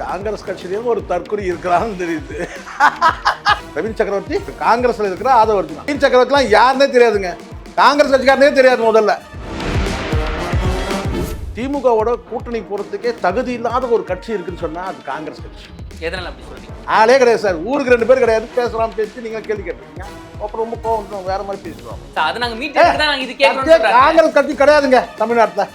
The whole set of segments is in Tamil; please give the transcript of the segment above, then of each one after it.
காங்கிரஸ் கட்சியிலேயும் ஒரு தற்கொலை இருக்கிறான்னு தெரியுது. பிரவீன் சக்கரவர்த்தி காங்கிரஸ்ல இருக்கிற ஆதவர்த்தி தான். பிரவீன் சக்கரவர்த்திலாம் யாருன்னே தெரியாதுங்க. காங்கிரஸ் கட்சிக்காரனே தெரியாது. முதல்ல திமுகவோட கூட்டணி போறதுக்கே தகுதி இல்லாத ஒரு கட்சி இருக்குன்னு சொன்னா அது காங்கிரஸ் கட்சி. எதனால அப்படி சொல்றீங்க? ஆளே கிடையாது சார். ஊருக்கு 2 பேர் கிடையாது. பேசலாம் பேசி நீங்க கேள்வி கேட்டீங்க. அப்புறம் ரொம்ப கோவம் வேற மாதிரி பேசுறோம். அது நாங்க மீட்டிங்ல தான் நாங்க இது கேக்குறோம். காங்கிரஸ் கட்சி கிடையாதுங்க தமிழ்நாட்டுல.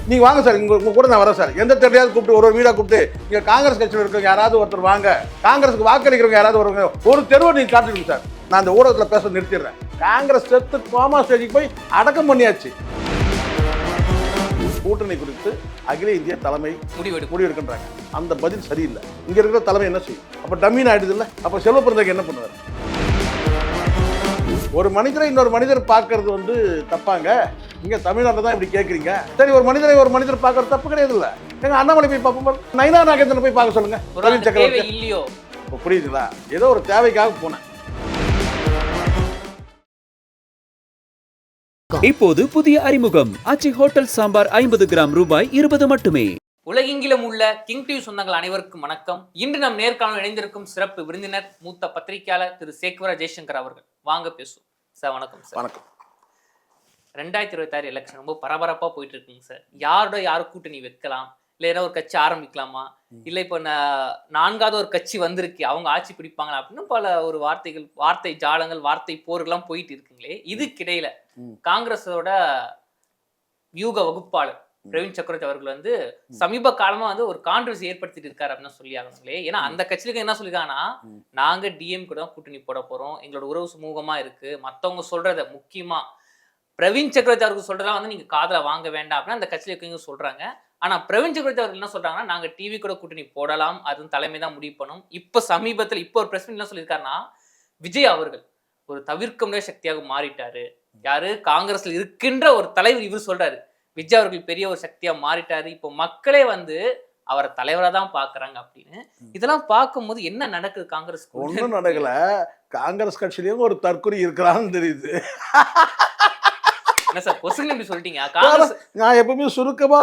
நீங்க வாங்க சார், உங்க கூட நான் வரேன் சார். எந்த தேர்தலையாவது கூப்பிட்டு ஒரு வீடா கூப்பிட்டு இங்க காங்கிரஸ் கட்சியில் இருக்கவங்க யாராவது ஒருத்தர் வாங்க, காங்கிரஸுக்கு வாக்களிக்கிறவங்க யாராவது வருவாங்க, ஒரு தெருவை நீங்க காட்டுங்க சார். நான் அந்த ஊடகத்துல பேச நிறுத்திடுறேன். காங்கிரஸ் செத்து கோமா ஸ்டேஜுக்கு போய் அடக்கம் பண்ணியாச்சு. கூட்டணி குறித்து அகில இந்திய தலைமை முடிவெடுக்கின்றாங்க. அந்த பதில் சரியில்லை. இங்க இருக்கிற தலைமை என்ன செய்யும்? அப்ப டம்மீன் ஆயிடுது இல்ல? அப்ப செல்வ பிறந்தக்கு என்ன பண்ணுவாரு? ஒரு மனிதரை இன்னொரு மனிதர் பார்க்கறது வந்து தப்பாங்க. இங்க தமிழ்நாட்டில் தான் இப்படி கேட்குறீங்க. சரி, ஒரு மனிதர் பார்க்கறது தப்பு கிடையாது இல்ல? எங்க அண்ணாமலை போய் பார்ப்போம், நயினா நாகேந்திரன் போய் பார்க்க சொல்லுங்க. பிரவீன் சக்கரவர்த்தி இல்லையோ? புரியுதுங்களா? ஏதோ ஒரு தேவைக்காக போனேன். இப்போது புதிய அறிமுகம் ஆச்சி ஹோட்டல் சாம்பார் 50 கிராம் ரூபாய் 20 மட்டுமே. உலகெங்கிலும் உள்ள கிங் டிவி சொந்தங்கள் அனைவருக்கும் வணக்கம். இன்று நம் நேர்காணல் இணைந்திருக்கும் சிறப்பு விருந்தினர் மூத்த பத்திரிகையாளர் திரு சேக்வரா ஜெய்சங்கர் அவர்கள். வாங்க பேசுவோம் சார். வணக்கம் சார். வணக்கம். 2026 எலெக்ஷன் ரொம்ப பரபரப்பா போயிட்டு இருக்குங்க சார். யாரு கூட்டணி வைக்கலாம், இல்லை ஏதாவது ஒரு கட்சி ஆரம்பிக்கலாமா, இல்லை இப்போ 4வது ஒரு கட்சி வந்திருக்கு அவங்க ஆட்சி பிடிப்பாங்களா அப்படின்னு பல ஒரு வார்த்தை ஜாலங்கள், வார்த்தை போர்கள்லாம் போயிட்டு இருக்குங்களே. இதுக்கிடையில காங்கிரஸோட வியூக வகுப்பாளர் பிரவீன் சக்கரவர்த்தி அவர்கள் வந்து சமீப காலமா வந்து ஒரு கான்ட்ரவர்சி ஏற்படுத்திட்டு இருக்காரு அப்படின்னு சொல்லி ஆகணுங்களே. ஏன்னா அந்த கட்சியில என்ன சொல்லிருக்காங்கன்னா, நாங்க டிஎம் கூட கூட்டணி போட போறோம், எங்களோட உறவு சுமூகமா இருக்கு, மத்தவங்க சொல்றத முக்கியமா பிரவீன் சக்கரவர்த்தி அவர்கள் சொல்றதா வந்து நீங்க காதுல வாங்க வேண்டாம் அப்படின்னு அந்த கட்சியில இருக்கவங்க சொல்றாங்க. ஆனா பிரவீன் சக்கரவர்த்தி அவர்கள் என்ன சொல்றாங்கன்னா, நாங்க டிவி கூட கூட்டணி போடலாம், அதுவும் தலைமை தான் முடிவு பண்ணும். இப்ப சமீபத்தில் இப்போ ஒரு பிரஸ் மீட் என்ன சொல்லியிருக்காருன்னா, விஜய் அவர்கள் ஒரு தவிர்க்க முடியாத சக்தியாக மாறிட்டாரு. யாரு? காங்கிரஸ்ல இருக்கின்ற ஒரு தலைவர் இவர் சொல்றாரு, விஜய் அவர்கள் பெரிய ஒரு சக்தியா மாறிட்டாரு, இப்போ மக்களே வந்து அவரை தலைவரா தான் பாக்குறாங்க அப்படின்னு. இதெல்லாம் பார்க்கும்போது என்ன நடக்குது காங்கிரஸ்? ஒன்றும் நடக்கல. காங்கிரஸ் கட்சியிலயும் ஒரு தற்கொலை இருக்கிறான்னு தெரியுது. என்ன சார் பொசுங்க இப்படி சொல்லிட்டீங்க? நான் எப்பவுமே சுருக்கமா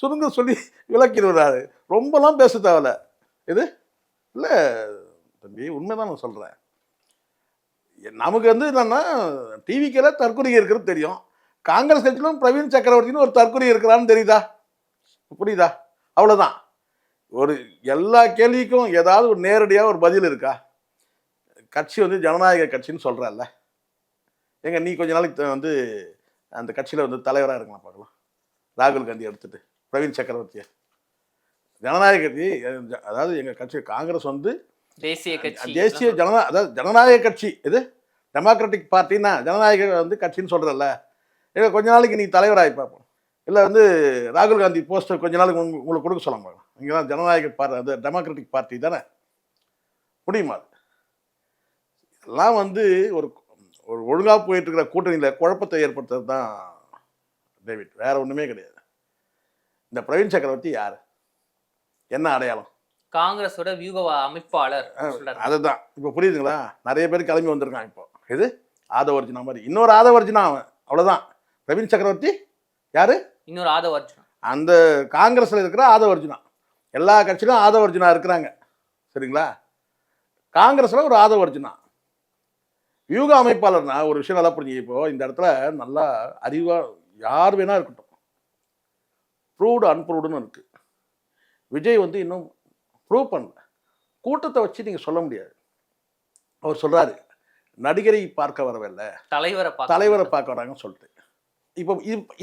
சுருங்க சொல்லி விளக்கிடுவாரு. ரொம்பலாம் பேச தேவையில்ல. இது இல்ல தம்பி, உண்மைதான் நான் சொல்றேன். நமக்கு வந்து என்னன்னா டிவிக்கில தற்கொலை இருக்கிறது தெரியும். காங்கிரஸ் கட்சியிலும் பிரவீன் சக்கரவர்த்தின்னு ஒரு தற்கொலை இருக்கிறான்னு தெரியுதா? புரியுதா? அவ்வளவுதான். ஒரு எல்லா கேள்விக்கும் ஏதாவது ஒரு நேரடியாக ஒரு பதில் இருக்கா? கட்சி வந்து ஜனநாயக கட்சின்னு சொல்றல்ல. எங்க நீ கொஞ்ச நாளைக்கு வந்து அந்த கட்சியில வந்து தலைவராக இருக்கலாம் பார்க்கலாம். ராகுல் காந்தி எடுத்துட்டு பிரவீன் சக்கரவர்த்தியை ஜனநாயக கட்சி, அதாவது எங்க கட்சி காங்கிரஸ் வந்து தேசிய ஜனநாயக கட்சி, இது டெமோக்ராட்டிக் பார்ட்டின்னா ஜனநாயக வந்து கட்சின்னு சொல்றல்ல. எங்க கொஞ்ச நாளைக்கு நீ தலைவராகி பார்ப்போம். இல்லை வந்து ராகுல் காந்தி போஸ்டர் கொஞ்ச நாளைக்கு உங்களுக்கு கொடுக்க சொல்ல பார்க்கலாம். இங்கே தான் ஜனநாயக பார்ட்டி, அது டெமோக்ராட்டிக் பார்ட்டி தானே, முடியுமா? எல்லாம் வந்து ஒரு ஒழுங்காக போயிட்டு இருக்கிற கூட்டணியில் குழப்பத்தை ஏற்படுத்துறது தான் டேவிட், வேற ஒன்றுமே கிடையாது. இந்த பிரவீன் சக்கரவர்த்தி யார், என்ன அடையாளம்? காங்கிரஸோட வியூக அமைப்பாளர். அதுதான் இப்போ புரியுதுங்களா? நிறைய பேர் கிளம்பி வந்திருக்கான். இப்போ இது ஆதவர்ஜுனா மாதிரி இன்னொரு ஆதவர்ஜுனா, அவன் அவ்வளோதான். பிரவீன் சக்கரவர்த்தி யாரு? இன்னொரு ஆதவர்ஜுனா. அந்த காங்கிரஸில் இருக்கிற ஆதவர்ஜுனா. எல்லா கட்சியிலும் ஆதவர்ஜுனா இருக்கிறாங்க, சரிங்களா? காங்கிரஸில் ஒரு ஆதவர்ஜுனா வியூக அமைப்பாளர்னா ஒரு விஷயம் நல்லா புரிஞ்சு. இப்போ இந்த இடத்துல நல்லா அறிவா யார் வேணா இருக்கட்டும், ப்ரூவ்டு அன்ப்ரூவ்டுன்னு இருக்கு. விஜய் வந்து இன்னும் ப்ரூவ் பண்ணல. கூட்டத்தை வச்சு நீங்க சொல்ல முடியாது. அவர் சொல்றாரு, நடிகரை பார்க்க வரவில்லை, தலைவரை பார்க்க வராங்கன்னு சொல்லிட்டு. இப்போ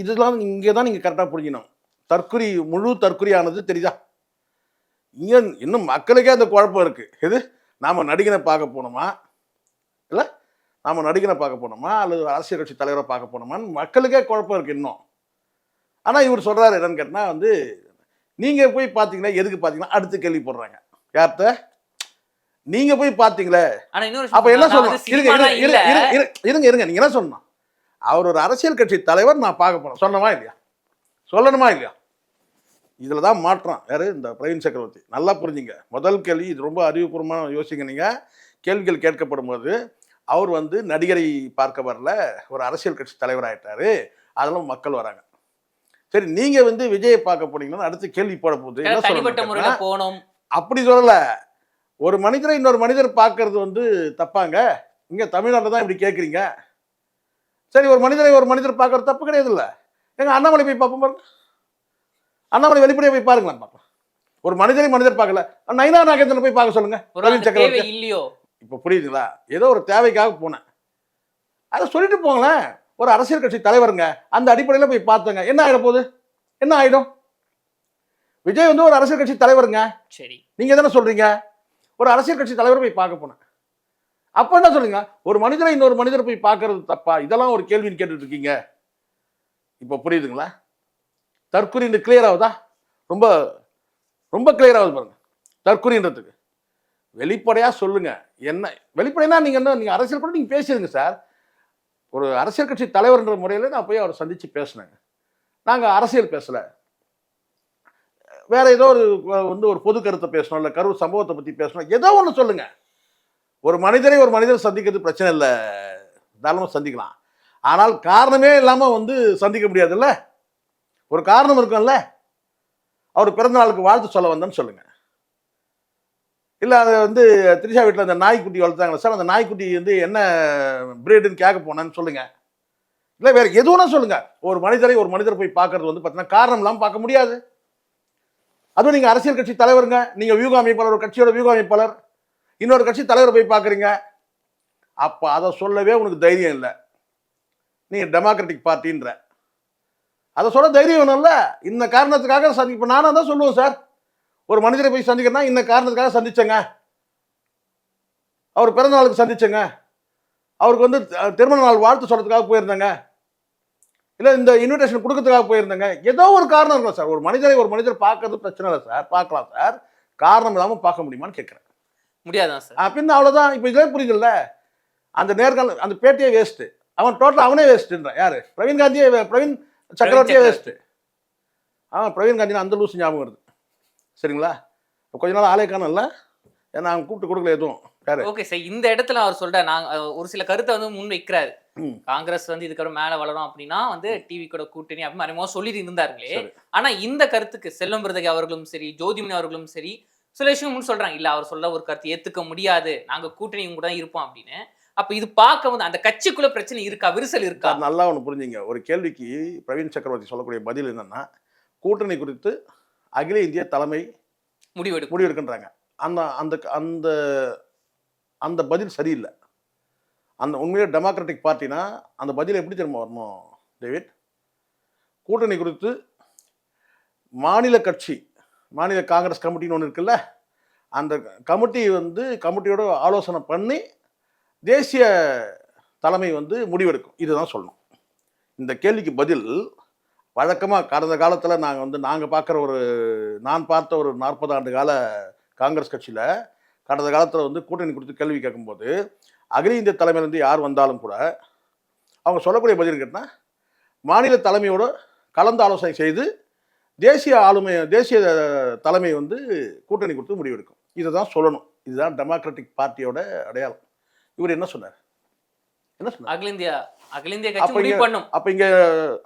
இதெல்லாம் இங்கே தான் நீங்கள் கரெக்டாக புரிஞ்சிக்கணும். தற்குறி, முழு தற்குறியானது தெரியுதா? இங்கே இன்னும் மக்களுக்கே அந்த குழப்பம் இருக்கு. எது, நாம் நடிகனை பார்க்க போனோமா, இல்லை நாம் நடிகனை பார்க்க போனோமா, அல்லது அரசியல் கட்சி தலைவரை பார்க்க போனோமான்னு மக்களுக்கே குழப்பம் இருக்கு இன்னும். ஆனால் இவர் சொல்றாரு என்னன்னு கேட்டால் வந்து, நீங்கள் போய் பார்த்தீங்களா, எதுக்கு பார்த்தீங்கன்னா அடுத்து கேள்வி போடுறாங்க. யார்கிட்ட? நீங்க போய் பார்த்தீங்களே. அப்ப என்ன சொல்லணும்? இருங்க, நீங்க என்ன சொல்லணும்? அவர் ஒரு அரசியல் கட்சி தலைவர், நான் பார்க்க போறேன் சொல்லணுமா இல்லையா? சொல்லணுமா இல்லையா? இதுல தான் மாற்றம். யாரு? இந்த பிரவீன் சக்கரவர்த்தி. நல்லா புரிஞ்சுங்க. முதல் கேள்வி, இது ரொம்ப அறிவுபூர்வமாக யோசிங்க. நீங்க கேள்விகள் கேட்கப்படும் போது அவர் வந்து நடிகரை பார்க்க வரல, ஒரு அரசியல் கட்சி தலைவர் ஆயிட்டாரு, அதெல்லாம் மக்கள் வராங்க. சரி, நீங்க வந்து விஜயை பார்க்க போனீங்கன்னா அடுத்த கேள்வி போட போகுது என்ன தனிப்பட்ட முறையில சொல்லணும்? போனோம். அப்படி சொல்லல. ஒரு மனிதரை இன்னொரு மனிதர் பார்க்கறது வந்து தப்பாங்க? இங்க தமிழ்நாட்டில் தான் இப்படி கேட்குறீங்க. சரி, ஒரு மனிதரை ஒரு மனிதர் பார்க்கறது தப்பு கிடையாதுல்ல. எங்க அண்ணாமலை போய் பார்ப்போம் பாருங்க. அண்ணாமலை வெளிப்படையா போய் பாருங்களேன் பார்க்கலாம். ஒரு மனிதரை மனிதர் பார்க்கல. நயினா நாகேந்திரன் போய் பார்க்க சொல்லுங்க. ஒரு பிரவீன் அந்த தேவை சக்கரவர்த்தி. இல்லையோ? இப்போ புரியுதுங்களா? ஏதோ ஒரு தேவைக்காக போனேன். அதை சொல்லிட்டு போங்களேன். ஒரு அரசியல் கட்சி தலைவருங்க. அந்த அடிப்படையில் போய் பார்த்தங்க. என்ன ஆயிட போகுது? என்ன ஆயிடும்? விஜய் வந்து ஒரு அரசியல் கட்சி தலைவருங்க. சரி, நீங்க தானே சொல்றீங்க. ஒரு அரசியல் கட்சி தலைவரை போய் பார்க்க போனேன். அப்ப என்ன சொல்றீங்க? ஒரு மனிதரை இன்னொரு மனிதரை போய் பார்க்கறது தப்பா? இதெல்லாம் ஒரு கேள்வின்னு கேட்டுட்டு இருக்கீங்க. இப்போ புரியுதுங்களா? தற்குறி கிளியர் ஆகுதா? ரொம்ப ரொம்ப கிளியர் ஆகுது பாருங்க. தற்குறின்றதுக்கு வெளிப்படையா சொல்லுங்க. என்ன வெளிப்படையா நீங்க என்ன நீங்க அரசியல் கூட நீங்க பேசிடுங்க சார். ஒரு அரசியல் கட்சி தலைவர்ன்ற முறையில் நான் போய் அவரை சந்திச்சு பேசினேங்க. நாங்க அரசியல் பேசல, வேற ஏதோ ஒரு வந்து ஒரு பொது கருத்தை பேசணும், இல்லை கரூர் சம்பவத்தை பத்தி பேசணும், ஏதோ ஒன்று சொல்லுங்க. ஒரு மனிதரை ஒரு மனிதர் சந்திக்கிறது பிரச்சனை இல்லை, தாராளமாக சந்திக்கலாம். ஆனால் காரணமே இல்லாம வந்து சந்திக்க முடியாதுல்ல. ஒரு காரணம் இருக்கும்ல. அவர் பிறந்த நாளுக்கு வாழ்த்து சொல்ல வந்தேன்னு சொல்லுங்க. இல்லை அது வந்து திரிஷா வீட்டில் அந்த நாய்க்குட்டி வளர்த்தாங்களே சார், அந்த நாய்க்குட்டி வந்து என்ன பிரீடுன்னு கேட்க போனேன்னு சொல்லுங்க. இல்லை வேற எதுவும்னா சொல்லுங்க. ஒரு மனிதரை ஒரு மனிதர் போய் பார்க்கறது வந்து பார்த்தீங்கன்னா காரணம் இல்லாமல் பார்க்க முடியாது. அதுவும் நீங்க அரசியல் கட்சி தலைவருங்க. நீங்க வியூக அமைப்பாளர், ஒரு கட்சியோட வியூக அமைப்பாளர், இன்னொரு கட்சி தலைவரை போய் பார்க்குறீங்க. அப்போ அதை சொல்லவே உனக்கு தைரியம் இல்லை. நீங்க டெமோக்ராட்டிக் பார்ட்டின்ற அதை சொல்ல தைரியம் வேணும்ல. இந்த காரணத்துக்காக இப்போ நானும் தான் சொல்லுவேன் சார். ஒரு மனிதரை போய் சந்திக்கிறேன்னா இந்த காரணத்துக்காக சந்திச்சேங்க. அவர் பிறந்த நாளுக்கு சந்திச்சேங்க. அவருக்கு வந்து திருமண நாள் வாழ்த்து சொல்றதுக்காக போயிருந்தேங்க. இல்லை இந்த இன்விடேஷன் கொடுக்கறதுக்காக போயிருந்தேங்க. ஏதோ ஒரு காரணம் இருக்கும் சார். ஒரு மனிதரை ஒரு மனிதர் பார்க்கறது பிரச்சனை இல்லை சார், பார்க்கலாம் சார். காரணம் இல்லாமல் பார்க்க முடியுமான்னு கேட்குறேன். முடியாதான் சார். அப்படின்னு அவ்வளோதான். இப்போ இதே புரியுதுல்ல. அந்த நேர்காணல் அந்த பேட்டியே வேஸ்ட்டு. அவன் டோட்டல் அவனே வேஸ்ட்டுன்றான். யாரு? பிரவீன் சக்கரவர்த்தியே வேஸ்ட்டு. பிரவீன் காந்தி அந்த லூசு ஞாபகம் வருது. சரிங்களா? கொஞ்ச நாள் ஆளே காணல. ஏன்னா அவங்க கூப்பிட்டு கொடுக்கல எதுவும். ஓகே சார், இந்த இடத்துல அவர் சொல்ற நாங்க ஒரு சில கருத்தை வந்து முன் வைக்கிறாரு. காங்கிரஸ் வந்து இதுக்கப்புறம் மேல வளரும் அப்படின்னா வந்து டிவி கூட கூட்டணி அப்படின்னு மறைமுகமா சொல்லிட்டு இருந்தாருங்களே. ஆனா இந்த கருத்துக்கு செல்வம் பிரதகை அவர்களும் சரி, ஜோதிமணி அவர்களும் சரி, சில விஷயம் முன் சொல்றாங்க. இல்ல அவர் சொல்ல ஒரு கருத்து ஏத்துக்க முடியாது, நாங்க கூட்டணி கூட தான் இருப்போம் அப்படின்னு. அப்ப இது பார்க்க வந்து அந்த கட்சிக்குள்ள பிரச்சனை இருக்கா, விரிசல் இருக்கா? நல்லா ஒன்று புரிஞ்சுங்க. ஒரு கேள்விக்கு பிரவீன் சக்கரவர்த்தி சொல்லக்கூடிய பதில் என்னன்னா, கூட்டணி குறித்து அகில இந்திய தலைமை முடிவெடுக்கின்றாங்க. அந்த அந்த அந்த அந்த பதில் சரியில்லை. அந்த உண்மையிலே டெமோக்ராட்டிக் பார்ட்டினா அந்த பதில் எப்படி தெரியுமா வரணும் டேவிட்? கூட்டணி குறித்து மாநில கட்சி, மாநில காங்கிரஸ் கமிட்டின்னு ஒன்று இருக்குல்ல, அந்த கமிட்டி வந்து கமிட்டியோட ஆலோசனை பண்ணி தேசிய தலைமை வந்து முடிவெடுக்கும். இதுதான் சொல்லணும். இந்த கேள்விக்கு பதில் வழக்கமாக கடந்த காலத்தில் நாங்கள் பார்க்குற நான் பார்த்த ஒரு 40 ஆண்டு கால காங்கிரஸ் கட்சியில் கடந்த காலத்தில் வந்து கூட்டணி குறித்து கேள்வி கேட்கும்போது அகில இந்திய தலைமையிலேருந்து யார் வந்தாலும் கூட அவங்க சொல்லக்கூடிய பதில் கேட்டால் மாநில தலைமையோடு கலந்து ஆலோசனை செய்து தேசிய தலைமை வந்து கூட்டணி கொடுத்து முடிவெடுக்கும். இதை தான் சொல்லணும். இதுதான் டெமோக்ராட்டிக் பார்ட்டியோட அடையாளம். இவர் என்ன சொன்னார்? அகில இந்திய கட்சி முடிவு பண்ணும். அப்போ இங்கே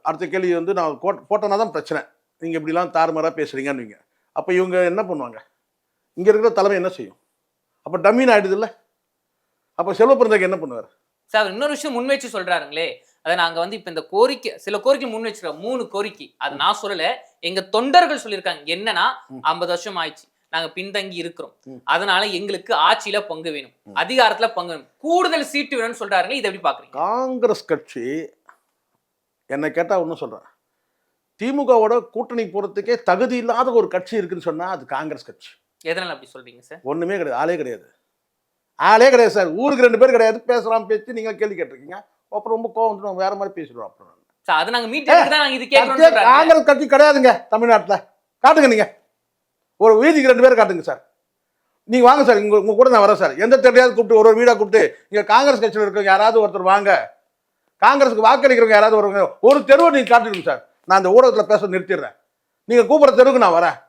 அடுத்த கேள்வி வந்து நான் போட்டோன்னா தான் பிரச்சனை. நீங்கள் இப்படிலாம் தாறுமாறாக பேசுகிறீங்கன்னு. அப்போ இவங்க என்ன பண்ணுவாங்க? இங்கே இருக்கிற தலைமை என்ன செய்யும்? அப்போ டம்மின்னு ஆயிடுது இல்லை? அப்போ செல்வப்பிரந்தகை என்ன பண்ணுவார் சார்? இன்னொரு விஷயம் முன் வச்சு சொல்றாருங்களே, அதை நாங்க வந்து இப்ப இந்த கோரிக்கை சில கோரிக்கை முன் வச்சிருக்கோம். 3 கோரிக்கை. அது நான் சொல்லல, எங்க தொண்டர்கள் சொல்லியிருக்காங்க. என்னன்னா 50 வருஷம் ஆயிடுச்சு, நாங்க பின்தங்கி இருக்கிறோம், அதனால எங்களுக்கு ஆட்சியில பங்கு வேணும், அதிகாரத்துல பங்கு வேணும், கூடுதல் சீட்டு வேணும்னு சொல்றாருங்க. இதை எப்படி பாக்குறீங்க? காங்கிரஸ் கட்சி என்ன கேட்டா ஒன்றும் சொல்றேன், திமுகவோட கூட்டணி போறதுக்கே தகுதி இல்லாத ஒரு கட்சி இருக்குன்னு சொன்னா அது காங்கிரஸ் கட்சி. எதனால அப்படி சொல்றீங்க சார்? ஒண்ணுமே கிடையாது. ஆளே கிடையாது சார். ஊருக்கு 2 பேர் கிடையாது. பேசலாம் பேச்சு நீங்க கேள்வி கேட்டிருக்கீங்க. அப்புறம் ரொம்ப கோவம் வந்துடும், வேற மாதிரி பேசிடுவோம். அப்புறம் சார் அது நாங்க மீட்டிங் தான் நாங்க இது கேக்குறோம். காங்கிரஸ் கட்சி கிடையாதுங்க தமிழ்நாட்டில். காட்டுங்க, நீங்க ஒரு வீதிக்கு 2 பேர் காட்டுங்க சார். நீங்க வாங்க சார், உங்க கூட நான் வரேன் சார். எந்த தேவையாவது கூப்பிட்டு ஒரு வீடா கூப்பிட்டு இங்க காங்கிரஸ் கட்சியில் இருக்கிறவங்க யாராவது ஒருத்தர் வாங்க, காங்கிரஸுக்கு வாக்களிக்கிறவங்க யாராவது ஒரு தெருவை நீங்க காட்டுங்க சார். நான் இந்த ஊடகத்தில் பேச நிறுத்திடுறேன். நீங்க கூப்பிட்ற தெருவுக்கு நான் வரேன்.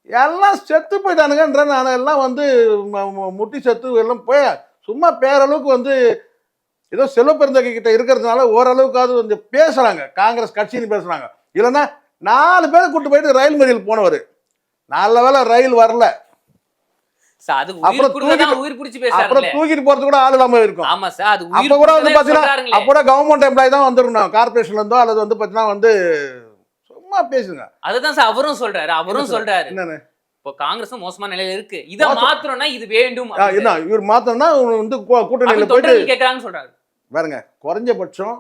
எல்லாம் செத்து போயிட்டானுங்கன்ற நான் எல்லாம் வந்து முட்டி செத்து எல்லாம் போய் சும்மா பேரளவுக்கு வந்து ஏதோ செல்வப்பெருந்தகை கிட்ட இருக்கிறதுனால ஓரளவுக்காவது வந்து பேசுறாங்க. காங்கிரஸ் கட்சின்னு பேசுறாங்க. இல்லைன்னா 4 பேரை கூட்டு போயிட்டு ரயில் மறியல் போனவர், நல்ல வேளை ரயில் வரல, சார் அது அப்புறம் உயிர் பிடிச்சி அப்புறம் பேசுறாரு. தூக்கிட்டு போறது கூட ஆள் இல்லாம இருக்கும். ஆமா சார், அது அப்ப கூட வந்து பாத்தீங்கன்னா அப்போ கவர்மெண்ட் எம்ப்ளாயி தான் வந்துருக்கணும், கார்பரேஷன்ல இருந்தோ அல்லது வந்து பாத்தீங்கன்னா வந்து சும்மா பேசுங்க. அதுதான் சார் அவரும் சொல்றாரு. என்னன்னு இப்போ காங்கிரஸ் மோசமான நிலையில இருக்கு, இத மாத்தணும்னா இது வேண்டும். என்ன இவர் மாத்தணும்னா வந்து கூட்டணியில போயிட்டு கேட்கறான்னு சொல்றாரு. பாருங்க, குறைஞ்சபட்சம்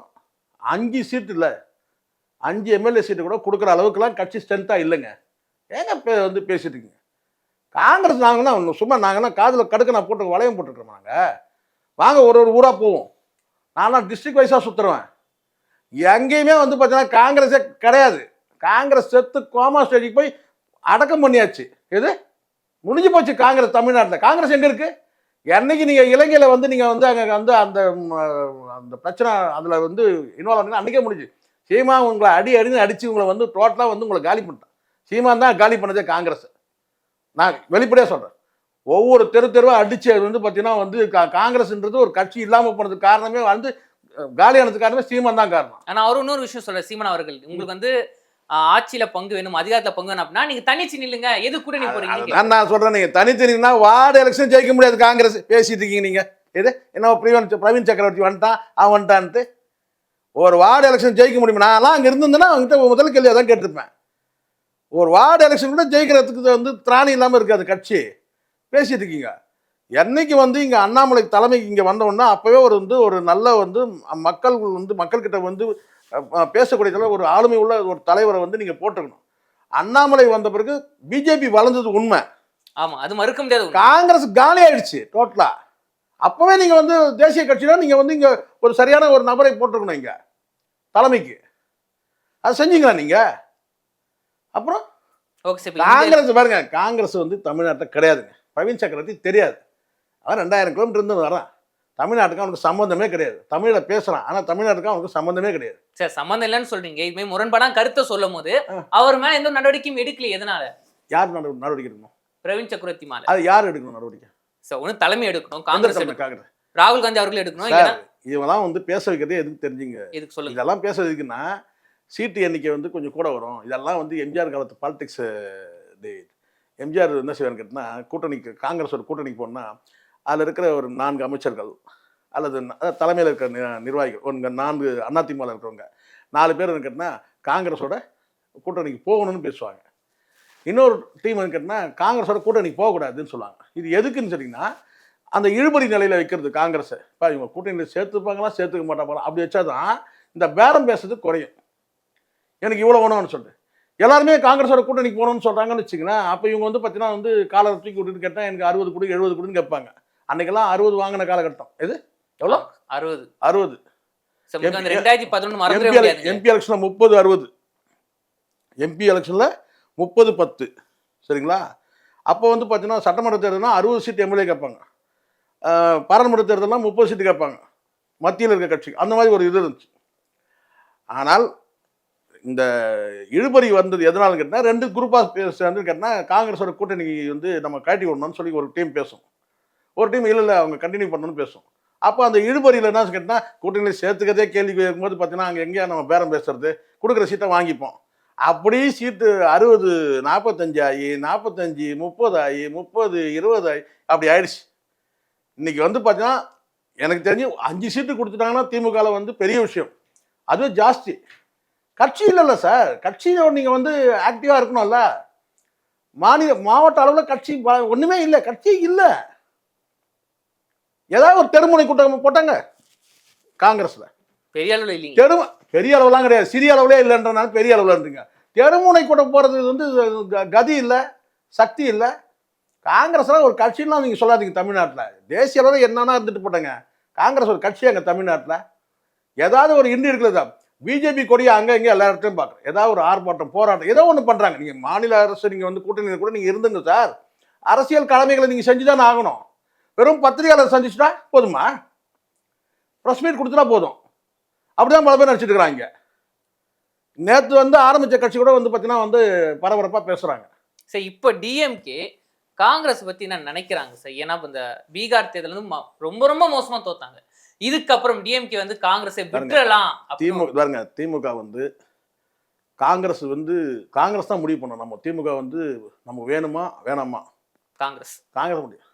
5 சீட் இல்ல 5 எம்எல்ஏ சீட்டு கூட கொடுக்குற அளவுக்குலாம் கட்சி ஸ்ட்ரென்த்தா இல்லைங்க. ஏங்க வந்து பேசிட்டு இருக்கீங்க? காங்கிரஸ் நாங்கன்னா சும்மா நாங்கன்னா காதில் கடுக்க நான் போட்டு வளையம் போட்டுருக்கோம். நாங்கள் வாங்க ஒரு ஊராக போவோம், நான்லாம் டிஸ்ட்ரிக்ட் வைஸாக சுற்றுருவேன். எங்கேயுமே வந்து பார்த்தீங்கன்னா காங்கிரஸே கிடையாது. காங்கிரஸ் செத்து கோமா ஸ்டேஜுக்கு போய் அடக்கம் பண்ணியாச்சு. எது முடிஞ்சு போச்சு காங்கிரஸ் தமிழ்நாட்டில். காங்கிரஸ் எங்கே இருக்குது? என்னைக்கு நீங்கள் இலங்கையில் வந்து நீங்கள் வந்து அங்கே வந்து அந்த அந்த பிரச்சனை அதில் வந்து இன்வால்வ் ஆனீங்கன்னா அன்றைக்கே முடிஞ்சு. சீமா உங்களை அடின்னு அடித்து உங்களை வந்து டோட்டலாக வந்து உங்களை காலி பண்ணிட்டான். சீமான் தான் காலி பண்ணதே காங்கிரஸ். நான் வெளிப்படையாக சொல்கிறேன், ஒவ்வொரு தெருவாக அடிச்சு வந்து பார்த்தீங்கன்னா வந்து காங்கிரஸ்ன்றது ஒரு கட்சி இல்லாமல் போனதுக்கு காரணமே வந்து காலியானதுக்கு காரணமே சீமான் தான் காரணம். ஆனால் அவர் இன்னொரு விஷயம் சொல்கிறார், சீமான் அவர்கள், உங்களுக்கு வந்து ஆட்சியில பங்கு வேணும், அதிகாரத்தில் பங்கு வேணும் அப்படின்னா நீங்க தனிச்சு நில்லுங்க, எது கூட நீ போறீங்க? நான் சொல்றேன், நீங்க தனித்து நின்னா வார்டு எலெக்ஷன் ஜெயிக்க முடியாது. காங்கிரஸ் பேசிட்டு இருக்கீங்க நீங்க. எது என்ன பிரவீன் சக்கரவர்த்தி வந்துட்டான் அவன் வந்துட்டான்ட்டு ஒரு வார்டு எலெக்ஷன் ஜெயிக்க முடியுமா? நான்லாம் அங்கே இருந்திருந்தேன்னா அவங்ககிட்ட முதல் கேள்வி அதான் கேட்டிருப்பேன். ஒரு வார்டு எலெக்ஷன் கூட ஜெயிக்கிறதுக்கு வந்து திராணி இல்லாமல் இருக்காது கட்சி. பேசிட்டு இருக்கீங்க. என்னைக்கு வந்து இங்கே அண்ணாமலை தலைமைக்கு இங்கே வந்தோன்னா அப்போவே ஒரு நல்ல வந்து மக்கள்கிட்ட வந்து பேசக்கூடிய ஒரு ஆளுமை உள்ள ஒரு தலைவரை வந்து நீங்கள் போட்டுக்கணும். அண்ணாமலை வந்த பிறகு பிஜேபி வளர்ந்தது உண்மை. ஆமாம், அது மறுக்க முடியாது. காங்கிரஸ் காலி ஆயிடுச்சு டோட்டலா. அப்போவே நீங்கள் வந்து தேசிய கட்சினா நீங்கள் வந்து இங்கே ஒரு சரியான ஒரு நபரை போட்டுருக்கணும் இங்கே தலைமைக்கு. அது செஞ்சீங்களா நீங்கள்? அப்புறம் காங்கிரஸ் பாருங்க, காங்கிரஸ் வந்து தமிழ்நாட்டில் கிடையாதுங்க. பிரவீன் சக்கரவர்த்தி தெரியாது, அவன் 2000 கிலோமீட்டர் இருந்து வரான். தமிழ்நாட்டுக்கு அவனுக்கு சம்மந்தமே கிடையாது. தமிழில் பேசுறான், ஆனால் தமிழ்நாட்டுக்கு அவனுக்கு சம்மந்தமே கிடையாது. சரி, சம்மந்தம் இல்லைன்னு சொல்றீங்க. இதுமாதிரி முரண்பாடான கருத்தை சொல்லும் போது அவர் மேல எந்த நடவடிக்கையும் எடுக்கல. எதனால? யார் நடவடிக்கை எடுக்கணும்? பிரவீன் சக்கரவர்த்தி மேல. அது யார் எடுக்கணும் நடவடிக்கை? சார் ஒன்று தலைமை எடுக்கணும், காங்கிரஸ் ராகுல் காந்தி அவர்கள் எடுக்கணும். இதெல்லாம் வந்து பேச வைக்கிறதே எதுக்கு தெரிஞ்சுங்க? எதுக்கு சொல்லுங்க? இதெல்லாம் பேச வைக்குன்னா சீட்டு எண்ணிக்கை வந்து கொஞ்சம் கூட வரும். இதெல்லாம் வந்து எம்ஜிஆர் காலத்து பாலிடிக்ஸ். எம்ஜிஆர் என்ன செய்வான்னு கேட்டினா, கூட்டணிக்கு காங்கிரஸோட கூட்டணிக்கு போனால் அதில் இருக்கிற ஒரு 4 அமைச்சர்கள் அல்லது தலைமையில் இருக்கிற நிர்வாகிகள், 4 அதிமுகவில் இருக்கிறவங்க 4 பேர் கேட்டினா காங்கிரஸோட கூட்டணிக்கு போகணும்னு பேசுவாங்க. இன்னொரு டீம் கேட்டினா காங்கிரஸோட கூட்டணிக்கு போகக்கூடாதுன்னு சொல்லுவாங்க. இது எதுக்குன்னு சொன்னீங்கன்னா, அந்த இழுபறி நிலையில் வைக்கிறது காங்கிரஸை. இப்போ இவங்க கூட்டணியில் சேர்த்துப்பாங்களா சேர்த்துக்க மாட்டாங்களா அப்படி வச்சா தான் இந்த பேரம் பேசுறது குறையும். எனக்கு இவ்வளோ வேணும்னு சொல்லிட்டு எல்லாருமே காங்கிரஸோட கூட்டணிக்கு போகணும்னு சொல்கிறாங்கன்னு வச்சுங்களேன். அப்போ இவங்க வந்து பார்த்தீங்கன்னா வந்து காலை தூக்கி விட்டுட்டு கேட்டால் எனக்கு 60 கொடு 70 கொடுன்னு கேட்பாங்க. அன்னைக்கெல்லாம் 60 வாங்கின காலகட்டம். எது எவ்வளோ? 60. 2011 எம்பி எலெக்ஷனில் 30-60. எம்பி எலெக்ஷனில் 30-10. சரிங்களா? அப்போ வந்து பார்த்தீங்கன்னா சட்டமன்ற தேர்தல்னா 60 சீட் எம்எல்ஏ கேட்பாங்க, பாராளுமன்ற தேர்தல்னா 30 சீட்டு கேட்பாங்க மத்தியில் இருக்க கட்சி. அந்த மாதிரி ஒரு இது இருந்துச்சு. ஆனால் இந்த இழுபறி வந்தது எதனாலும் கேட்டால் 2 குரூப்பாக பேசுறது கேட்டால் காங்கிரஸோட கூட்டணி வந்து நம்ம கட்டி விடணும்னு சொல்லி ஒரு டீம் பேசும், ஒரு டீம் இல்லை அவங்க கண்டினியூ பண்ணணும்னு பேசும். அப்போ அந்த இழுபறியில் என்ன கேட்டால் கூட்டணியில் சேர்த்துக்கதே கேள்வி கேட்கும்போது பார்த்தீங்கன்னா அங்கே எங்கேயா நம்ம பேரம் பேசுறது, கொடுக்குற சீட்டை வாங்கிப்போம். அப்படி சீட்டு 60 45 ஆகி 45 30 ஆகி 30 20 ஆகி அப்படி ஆயிடுச்சு. இன்னைக்கு வந்து பார்த்தீங்கன்னா எனக்கு தெரிஞ்சு 5 சீட்டு கொடுத்துட்டாங்கன்னா திமுகவில் வந்து பெரிய விஷயம். அதுவும் ஜாஸ்தி. கட்சி இல்லைல்ல சார், கட்சியோட நீங்கள் வந்து ஆக்டிவாக இருக்கணும்ல. மாவட்ட அளவில் கட்சி ஒன்றுமே இல்லை, கட்சி இல்லை. ஏதாவது ஒரு தெருமுனை கூட்டம் போட்டாங்க காங்கிரஸில், பெரிய அளவில் இல்லைங்க. பெரிய அளவுலாம் கிடையாது, சிறிய அளவுலே இல்லைன்றனால பெரிய அளவில் இருந்துங்க. தெருமுனை கூட்டம் போகிறது வந்து கதி இல்லை, சக்தி இல்லை. காங்கிரஸ்லாம் ஒரு கட்சின்னா நீங்கள் சொல்லாதீங்க. தமிழ்நாட்டில் தேசிய அளவில் என்னன்னா இருந்துட்டு போட்டாங்க. காங்கிரஸ் ஒரு கட்சி அங்கே தமிழ்நாட்டில் ஏதாவது ஒரு இண்டி இருக்கிறதா? பிஜேபி கொடியை அங்கே இங்கே எல்லா இடத்தையும் பார்க்குறேன். ஏதாவது ஒரு ஆர்ப்பாட்டம் போராட்டம் ஏதோ ஒன்று பண்ணுறாங்க. நீங்கள் மாநில அரசு நீங்கள் வந்து கூட்டணியில் கூட நீங்கள் இருந்துங்க சார். அரசியல் கடமைகளை நீங்கள் செஞ்சு தானே ஆகணும். வெறும் பத்திரிகையாளர் சந்திச்சுட்டா போதுமா? ப்ரெஸ் மீட் கொடுத்துட்டா போதும். அப்படிதான் பல பேர் நடிச்சிட்டு இருக்கிறாங்க. நேற்று வந்து ஆரம்பித்த கட்சி கூட வந்து பார்த்தீங்கன்னா வந்து பரபரப்பாக பேசுகிறாங்க. சரி, இப்போ டிஎம்கே காங்கிரஸ் பற்றி என்ன நினைக்கிறாங்க சார்? ஏன்னா இப்போ இந்த பீகார் தேர்தல் வந்து ரொம்ப ரொம்ப மோசமாக தோத்தாங்க. இதுக்கப்புறம் டிஎம்கே வந்து காங்கிரஸை விட்டுறலாம். திமுக வந்து காங்கிரஸ் தான் முடிவு பண்ணணும். நம்ம திமுக நமக்கு வேணுமா வேணாமா? காங்கிரஸ் முடியும்.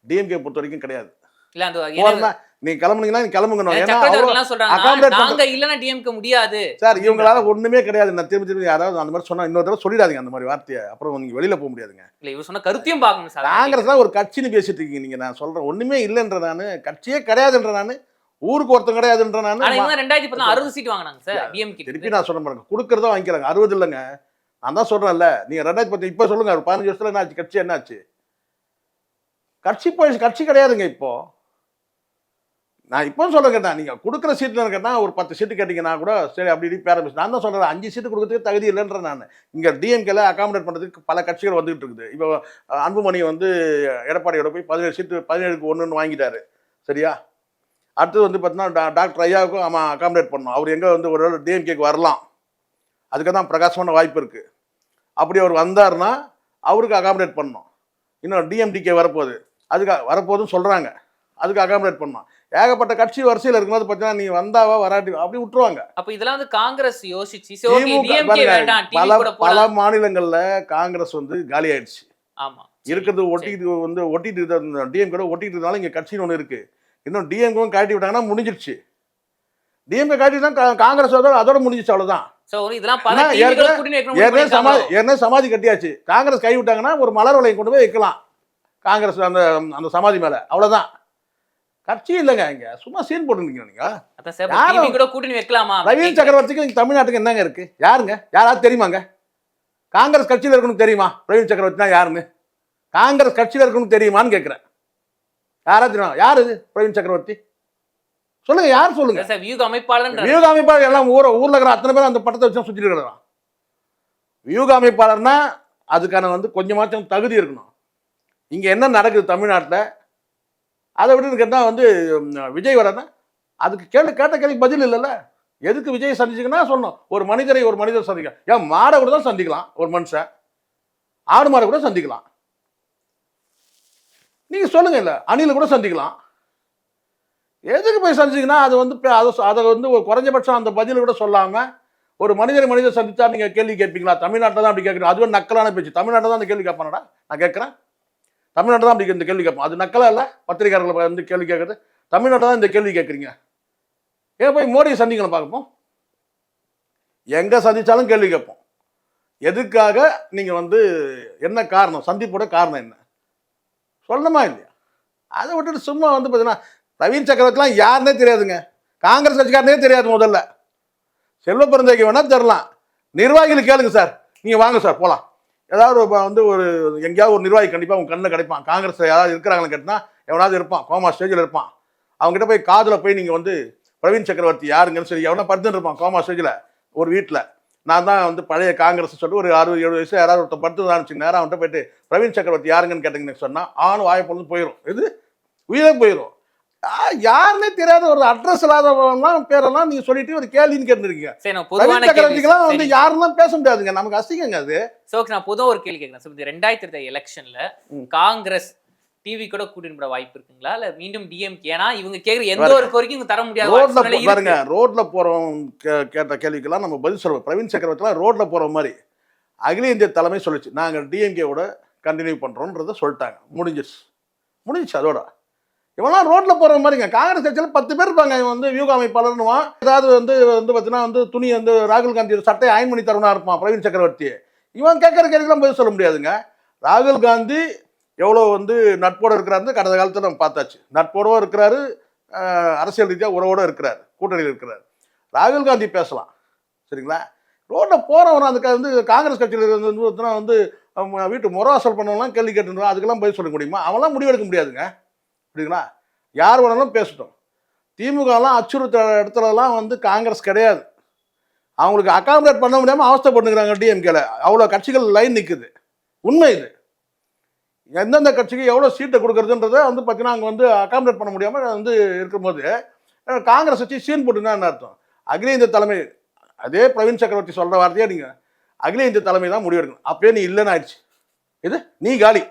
டிஎம்கே பொறுத்த வரைக்கும் கிடையாது. இல்ல அந்த போறனா நீங்க கிளம்புனீங்கன்னா நீங்க கிளம்புங்கணும். ஏன்னா சக்கரவர்த்திலாம் சொல்றாங்க accommodate நாங்க இல்லனா டிஎம்கே முடியாது சார். இவங்களால ஒண்ணுமே கிடையாது. நான் திரும்பி யாராவது அந்த மாதிரி சொன்னா இன்னொரு தடவை சொல்லிடாதீங்க அந்த மாதிரி வார்த்தையை. அப்புறம் நீங்க வெளியில போக முடியாதுங்க. இல்ல இவர் சொன்ன கருத்தையும் பார்க்கணும் சார். காங்கிரஸ் தான் ஒரு கட்சின்னு பேசிட்டு இருக்கீங்க நீங்க. நான் சொல்றேன் ஒண்ணுமே இல்லைன்ற நானு, கட்சியே கிடையாதுன்ற நானு, ஊருக்கு ஒருத்தன் கிடையாதுன்ற நானு. ஆனா இவங்க 2010 60 சீட் வாங்குனாங்க சார் டிஎம்கே. திருப்பி நான் சொல்றேன் பாருங்க, கொடுக்கறதா வாங்கிக்கிறாங்க. 60 இல்லைங்க. நான் தான் சொல்றேன்ல, நீங்க 2010 இப்ப சொல்லுங்க, 15 வருஷத்துல என்ன ஆச்சு? கட்சி என்ன ஆச்சு? கட்சி கிடையாதுங்க இப்போ. நான் இப்போ சொல்லுங்க, நீங்க கொடுக்குற சீட்ல கேட்டா ஒரு 10 சீட்டு கேட்டீங்கன்னா கூட சரி அப்படி பேரம்பிச்சு. நான் தான் சொல்றேன் 5 சீட்டு கொடுக்கறதுக்கு தகுதி இல்லைன்ற நான். இங்க டிஎம்கேல அகாமடேட் பண்றதுக்கு பல கட்சிகள் வந்துகிட்டு இருக்குது. இப்போ அன்புமணி எடப்பாடியோட போய் 17 சீட்டு 17க்கு 1ன்னு வாங்கிட்டாரு. சரியா? அடுத்தது பார்த்தீங்கன்னா டாக்டர் ஐயாவுக்கும் அகாமடேட் பண்ணணும். அவர் எங்க ஒரு டிஎம்கேக்கு வரலாம். அதுக்கு தான் பிரகாசமான வாய்ப்பு இருக்கு. அப்படி அவர் வந்தாருன்னா அவருக்கு அகாமடேட் பண்ணணும். இன்னும் டிஎம்டிகே வரப்போகுது, அதுக்கு வரப்போகுதுன்னு சொல்றாங்க. அதுக்கு அகாமடேட் பண்ணணும். ஏகப்பட்ட கட்சி வரிசையில் இருக்கும்போது பார்த்தீங்கன்னா நீ வந்தாவா வராட்டி அப்படி விட்டுருவாங்க. அப்ப இதெல்லாம் காங்கிரஸ் யோசிச்சு டிஎம்கே வேண்டாம் டிவி கூட பல மாநிலங்கள்ல காங்கிரஸ் காலி ஆயிடுச்சு. ஆமா இருக்கிறது ஒட்டிட்டு டிஎம்கே ஒட்டிட்டு இருந்தாலும் இங்க கட்சின்னு ஒன்று இருக்கு. இன்னும் டிஎம்கே காட்டி விட்டாங்கன்னா முடிஞ்சிருச்சு. டிஎம்கே காட்டி காங்கிரஸ் அதோட முடிஞ்சிச்சு, அவ்வளவுதான். ஏற்கனவே சமாதி கட்டியாச்சு. காங்கிரஸ் கை விட்டாங்கன்னா ஒரு மலர் வளையம் கொண்டு போய் வைக்கலாம் காங்கிரஸ் அந்த சமாதி மேல, அவ்வளவுதான். கட்சி இல்லைங்க. இங்க சும்மா சீன் போட்டுருக்கீங்க நீங்க. கூட்டணி வைக்கலாமா? ரவீந்திர சக்கரவர்த்திக்கு தமிழ்நாட்டுக்கு என்னங்க இருக்கு? யாருங்க? யாராவது தெரியுமாங்க? காங்கிரஸ் கட்சியில இருக்கணும் தெரியுமா? பிரவீன் சக்கரவர்த்தினா யாருன்னு காங்கிரஸ் கட்சியில இருக்கணும் தெரியுமான்னு கேட்கிறேன். யாராவது தெரியுமா? யாரு இது பிரவீன் சக்கரவர்த்தி? சொல்லுங்க, யார் சொல்லுங்க. வியூக அமைப்பாளர் எல்லாம் ஊர்ல இருக்கிற அத்தனை பேர் அந்த பட்டத்தை வச்சு சுத்திட்டு இருக்கிறான். வியூக அமைப்பாளர்னா அதுக்கான கொஞ்சமாச்சும் தகுதி இருக்கணும். இங்க என்ன நடக்குது தமிழ்நாட்டில் அதை விட்டு கேட்டா விஜய் வரனா அதுக்கு கேட்ட கேள்விக்கு பதில் இல்லைல்ல. எதுக்கு விஜய் சந்திச்சுங்கன்னா சொன்னோம், ஒரு மனிதர் சந்திக்கலாம். ஏன் மாடை கூட தான் சந்திக்கலாம், ஒரு மனுஷன் ஆடு மாடை கூட சந்திக்கலாம். நீங்க சொல்லுங்க, இல்ல அணில கூட சந்திக்கலாம். எதுக்கு போய் சந்திச்சிங்கன்னா அதை ஒரு குறைஞ்சபட்சம் அந்த பதில் கூட சொல்லாம ஒரு மனிதர் சந்திச்சா நீங்க கேள்வி கேட்பீங்களா? தமிழ்நாட்டில் தான் அப்படி கேட்கணும். அதுவே நக்கலான பேச்சு. தமிழ்நாட்டில் தான் அந்த கேள்வி கேட்பானடா நான் கேட்கிறேன். தமிழ்நாட்டில் தான் அப்படி இந்த கேள்வி கேட்போம். அது நக்கலா இல்லை? பத்திரிகையாளர்களை கேள்வி கேட்கறது தமிழ்நாட்டில் தான் இந்த கேள்வி கேட்குறீங்க. ஏன் போய் மோடியை சந்திக்கலாம் பார்ப்போம். எங்க சந்திச்சாலும் கேள்வி கேட்போம். எதுக்காக நீங்க என்ன காரணம்? சந்திப்போட காரணம் என்ன சொல்லணுமா இல்லையா? அதை விட்டுட்டு சும்மா பார்த்தீங்கன்னா பிரவீன் சக்கரவர்த்திலாம் யாருன்னே தெரியாதுங்க. காங்கிரஸ் கட்சிக்காரனே தெரியாது. முதல்ல செல்வ பிறந்தகைக்கு வேணா தெரியலாம். நிர்வாகிகள் கேளுங்க சார், நீங்க வாங்க சார் போகலாம். ஏதாவது ஒரு எங்கேயாவது ஒரு நிர்வாகி கண்டிப்பாக உங்க கண்ணில் கிடைப்பான். காங்கிரஸ் யாராவது இருக்கிறாங்கன்னு கேட்டினா எவனாவது இருப்பான், கோமா ஸ்டேஜில் இருப்பான். அவங்ககிட்ட போய் காதில் போய் நீங்கள் பிரவீன் சக்கரவர்த்தி யாருங்கன்னு சொல்லி எவனா படுத்துன்னு இருப்பான் கோமா ஸ்டேஜில் ஒரு வீட்டில். நான் தான் பழைய காங்கிரஸ் சொல்லிட்டு ஒரு 60-70 வயசு யாராவது ஒருத்தர் படுத்து ஆரம்பிச்சு நேரம் அவன்கிட்ட போயிட்டு பிரவீன் சக்கரவர்த்தி யாருங்கன்னு கேட்டீங்கன்னு சொன்னால் ஆணும் வாய்ப்பு போயிடும். இது உயிரே போயிடும். யாருன்னே தெரியாத ஒரு அட்ரஸ் இல்லாதவங்கலாம் பேரெல்லாம் நீங்க சொல்லிட்டு ஒரு கேள்வின்னு கேட்டுருக்கீங்க. யாரெல்லாம் பேச முடியாதுங்க, நமக்கு அசிங்கங்க அது. நான் பொதுவா ஒரு கேள்வி கேட்கிறேன். 2020 எலெக்ஷன்ல காங்கிரஸ் டிவி கூட கூட்டிட்டு வாய்ப்பு இருக்குங்களா, இல்ல மீண்டும் டிஎம்கே? ஏன்னா இவங்க கேக்குற எந்த ஒரு கோரிக்கையும் தர முடியாது. பாருங்க, ரோட்ல போறவங்க கேட்ட கேள்விக்கெல்லாம் நம்ம பதில் சொல்லுவோம். பிரவீன் சக்கரவர்த்திலாம் ரோட்ல போற மாதிரி அகில இந்திய தலைமை சொல்லிச்சு, நாங்க டிஎம்கேவோட கண்டினியூ பண்றோம்ன்றத சொல்லிட்டாங்க. முடிஞ்சிச்சு அதோட. இவெல்லாம் ரோட்ல போற மாதிரிங்க. காங்கிரஸ் கட்சியில் 10 பேர் இருப்பாங்க. இவன் வியூக அமைப்பாளர்னுவான். ஏதாவது பார்த்தீங்கன்னா துணி ராகுல் காந்தி சட்டை அயன் பண்ணி தரவனா இருப்பான் பிரவீன் சக்கரவர்த்தி. இவன் கேட்கற கேள்விக்கெல்லாம் பதில் சொல்ல முடியாதுங்க. ராகுல் காந்தி எவ்வளோ நட்போடு இருக்கிறாருன்னு கடந்த காலத்தில் நம்ம பார்த்தாச்சு. நட்போடவும் இருக்கிறாரு, அரசியல் ரீதியாக உறவோட இருக்கிறாரு, கூட்டணியில் இருக்கிறாரு. ராகுல் காந்தி பேசலாம், சரிங்களா? ரோட்டில் போகிறவன் அதுக்கு காங்கிரஸ் கட்சியில் வீட்டு முறவாசல் பண்ணவங்களாம் கேள்வி கேட்டுருந்தோம். அதுக்கெல்லாம் பதில் சொல்ல முடியுமா? அவன்லாம் முடிவெடுக்க முடியாதுங்க, அப்படிங்களா? யார் வேணாலும் பேசட்டும். திமுகலாம் அச்சுறுத்த இடத்துலலாம் காங்கிரஸ் கிடையாது. அவங்களுக்கு அகாமடேட் பண்ண முடியாமல் அவஸ்தைப்பட்டுக்கிறாங்க டிஎம்கேல. அவ்வளோ கட்சிகள் லைன் நிற்குது. உண்மை இது. எந்தெந்த கட்சிக்கு எவ்வளோ சீட்டை கொடுக்குறதுன்றதை பார்த்தீங்கன்னா அங்கே அகாமடேட் பண்ண முடியாமல் இருக்கும்போது காங்கிரஸ் வச்சு சீன் போட்டுன்னா என்ன அர்த்தம்? அகில இந்திய தலைமை, அதே பிரவீன் சக்கரவர்த்தி சொல்கிற வார்த்தையே நீங்கள் அகில இந்திய தலைமை தான் முடிவெடுக்கணும். அப்பயே நீ இல்லைன்னு ஆயிடுச்சு. இது நீ காலி.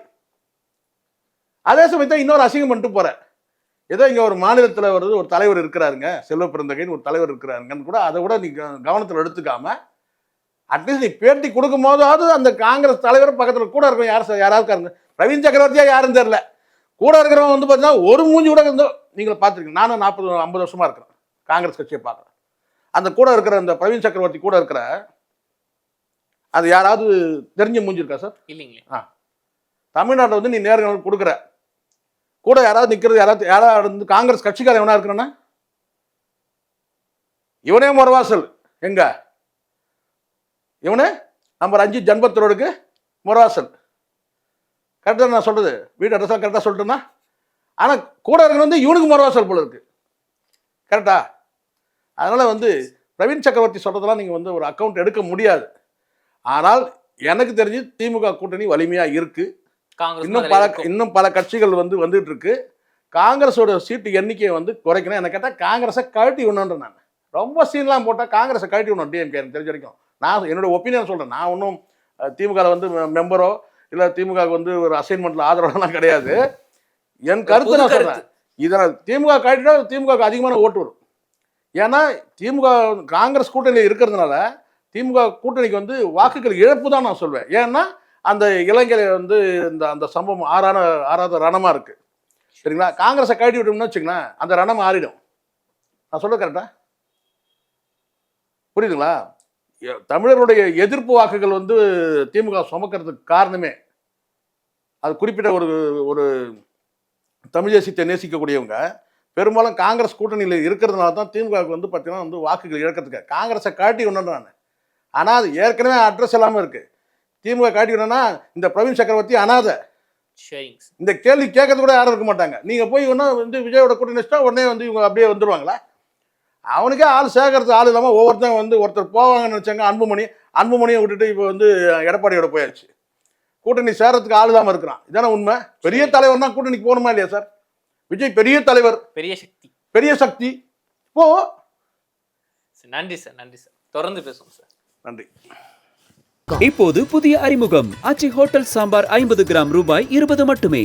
அதே சமயத்தை இன்னொரு அசிங்கம் பண்ணிட்டு போற. ஏதோ இங்க ஒரு மாநிலத்தில் ஒரு தலைவர் இருக்கிறாருங்க, செல்வ பிறந்தகைன்னு ஒரு தலைவர் இருக்கிறாருங்கன்னு கூட அதை கூட நீ கவனத்தில் எடுத்துக்காம அட்லீஸ்ட் நீ பேட்டி கொடுக்கும் போதாவது அந்த காங்கிரஸ் தலைவர் பக்கத்தில் கூட இருக்கும் யாராவது இருக்காருங்க. பிரவீன் சக்கரவர்த்தியா யாரும் தெரியல. கூட இருக்கிறவங்க வந்து பார்த்தீங்கன்னா ஒரு மூஞ்சி கூட இருந்தோ நீங்கள் பார்த்துருக்கீங்க. நானும் 40-50 வருஷமா இருக்கிறேன் காங்கிரஸ் கட்சியை பார்க்குறேன். அந்த கூட இருக்கிற அந்த பிரவீன் சக்கரவர்த்தி கூட இருக்கிற அது யாராவது தெரிஞ்ச மூஞ்சி இருக்கா சார்? இல்லைங்களே. தமிழ்நாட்டில் வந்து நீ நேர்காணல் கொடுக்குற கூட யாராவது நிற்கிறது, யாராவது வந்து காங்கிரஸ் கட்சிக்காரன் எவனா இருக்கிறான்னா இவனே முறவாசல். எங்க இவனே நம்பர் 5 ஜன்பத் ரோடுக்கு முறவாசல். கரெக்டாக நான் சொல்றது வீடு அட்ரஸாக கரெக்டாக சொல்லிட்டேன்னா, ஆனால் கூட இருக்கிற வந்து இவனுக்கு முறவாசல் போல இருக்கு. கரெக்டா? அதனால வந்து பிரவீன் சக்கரவர்த்தி சொல்றதெல்லாம் நீங்க வந்து ஒரு அக்கௌண்ட் எடுக்க முடியாது. ஆனால் எனக்கு தெரிஞ்சு திமுக கூட்டணி வலிமையா இருக்கு. இன்னும் பல கட்சிகள் வந்து வந்துட்டு இருக்கு. காங்கிரஸோட சீட்டு எண்ணிக்கையை வந்து குறைக்கணும். என்ன கேட்டால் காங்கிரஸை கழட்டி விடணுன்ற நான் ரொம்ப சீன்லாம் போட்டால் காங்கிரஸை கழட்டி விடணும். டிஎம்கே எனக்கு தெரிஞ்ச வரைக்கும் நான் என்னோட ஒப்பீனியன் சொல்கிறேன். நான் ஒன்றும் திமுக வந்து மெம்பரோ இல்லை திமுக வந்து ஒரு அசைன்மெண்ட்டில் ஆதரவுலாம் கிடையாது. என் கருத்து நான் சொல்கிறேன். இதனால் திமுக கழட்டினா திமுக அதிகமான ஓட்டு வரும். ஏன்னா திமுக காங்கிரஸ் கூட்டணியில் இருக்கிறதுனால திமுக கூட்டணிக்கு வந்து வாக்குகள் இழப்பு தான் நான் சொல்வேன். ஏன்னா அந்த இளைஞரை வந்து அந்த சம்பவம் ஆறாத ரணமாக இருக்குது. சரிங்களா? காங்கிரஸை கழட்டி விட்டோம்னு வச்சுங்களேன், அந்த ரணம் ஆறிடும். நான் சொல்ல கரெக்டா? புரியுதுங்களா? தமிழருடைய எதிர்ப்பு வாக்குகள் வந்து திமுக சுமக்கிறதுக்கு காரணமே அது குறிப்பிட்ட ஒரு தமிழ் தேசியத்தை நேசிக்கக்கூடியவங்க பெரும்பாலும் காங்கிரஸ் கூட்டணியில் இருக்கிறதுனால தான் திமுகவுக்கு வந்து பார்த்தீங்கன்னா வந்து வாக்குகள் இழக்கிறதுக்கு காங்கிரஸை காட்டி விடணும் நான். ஆனால் அது ஏற்கனவே அட்ரஸ் இல்லாமல் இருக்குது. திமுக காட்டி விடணும்னா இந்த பிரவீன் சக்கரவர்த்தி அனாதை. இந்த கேள்வி கேட்கறது கூட யாரும் இருக்க மாட்டாங்க. நீங்கள் போய் ஒன்றும் வந்து விஜயோட கூட்டணி வச்சுட்டா உடனே வந்து இவங்க அப்படியே வந்துடுவாங்களா? அவனுக்கே ஆள் சேகரத்து ஆள் இல்லாமல் ஒவ்வொருத்தங்க வந்து ஒருத்தர் போவாங்கன்னு வச்சாங்க. அன்புமணியை விட்டுட்டு இப்போ வந்து எடப்பாடியோட போயாச்சு. கூட்டணி சேரத்துக்கு ஆள் இல்லாமல் இருக்கிறான். இதான உண்மை. பெரிய தலைவர்னா கூட்டணிக்கு போகணுமா இல்லையா சார்? விஜய் பெரிய தலைவர், பெரிய சக்தி. இப்போ நன்றி சார். தொடர்ந்து பேசுவோம் சார். நன்றி. இப்போது புதிய அறிமுகம் ஆச்சி ஹோட்டல் சாம்பார் 50 கிராம் ரூபாய் 20 மட்டுமே.